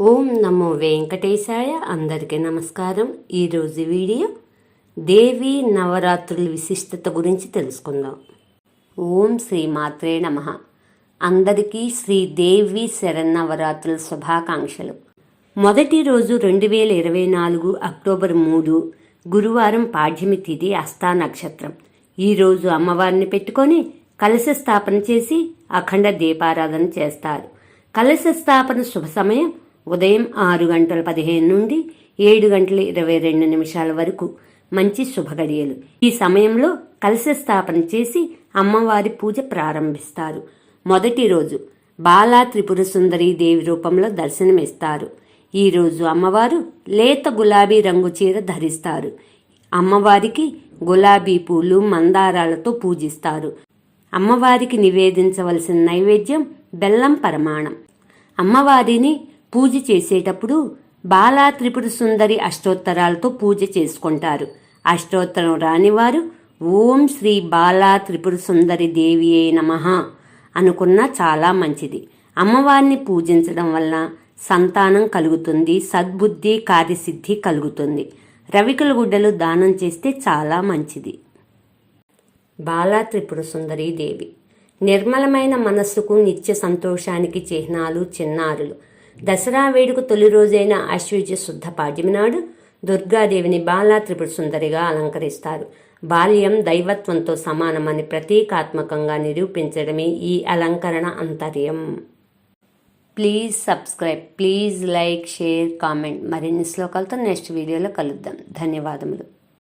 ఓం నమో వెంకటేశాయ. అందరికీ నమస్కారం. ఈరోజు వీడియో దేవి నవరాత్రుల విశిష్టత గురించి తెలుసుకుందాం. ఓం శ్రీ మాత్రే నమః. అందరికీ శ్రీదేవి శరన్నవరాత్రుల శుభాకాంక్షలు. మొదటి రోజు 2024 అక్టోబర్ 3 గురువారం, పాడ్యమి తిథి, హస్తా నక్షత్రం. ఈరోజు అమ్మవారిని పెట్టుకొని కలశ స్థాపన చేసి అఖండ దీపారాధన చేస్తారు. కలశ స్థాపన శుభ సమయం ఉదయం 6:15 నుండి 7:22 వరకు మంచి శుభగడియలు. ఈ సమయంలో కలశ స్థాపన చేసి అమ్మవారి పూజ ప్రారంభిస్తారు. మొదటి రోజు బాలా త్రిపుర సుందరి దేవి రూపంలో దర్శనమిస్తారు. ఈరోజు అమ్మవారు లేత గులాబీ రంగు చీర ధరిస్తారు. అమ్మవారికి గులాబీ పూలు, మందారాలతో పూజిస్తారు. అమ్మవారికి నివేదించవలసిన నైవేద్యం బెల్లం పరమాణం. అమ్మవారిని పూజ చేసేటప్పుడు బాలా త్రిపుర సుందరి అష్టోత్తరాలతో పూజ చేసుకుంటారు. అష్టోత్తరం రానివారు ఓం శ్రీ బాలా త్రిపుర సుందరి దేవియే నమః అనుకున్నా చాలా మంచిది. అమ్మవారిని పూజించడం వల్ల సంతానం కలుగుతుంది, సద్బుద్ధి, కార్యసిద్ధి కలుగుతుంది. రవికల గుడ్డలు దానం చేస్తే చాలా మంచిది. బాలా త్రిపుర సుందరి దేవి నిర్మలమైన మనస్సుకు, నిత్య సంతోషానికి చిహ్నాలు, చిన్నారులు. దసరా వేడుక తొలి రోజైన ఆశ్వయుజ శుద్ధ పాడ్యమి నాడు దుర్గాదేవిని బాలా త్రిపుర సుందరిగా అలంకరిస్తారు. బాల్యం దైవత్వంతో సమానమని ప్రతీకాత్మకంగా నిరూపించడమే ఈ అలంకరణ అంతర్యం. Please subscribe, please like, share, comment. మరిన్ని శ్లోకాలతో నెక్స్ట్ వీడియోలో కలుద్దాం. ధన్యవాదములు.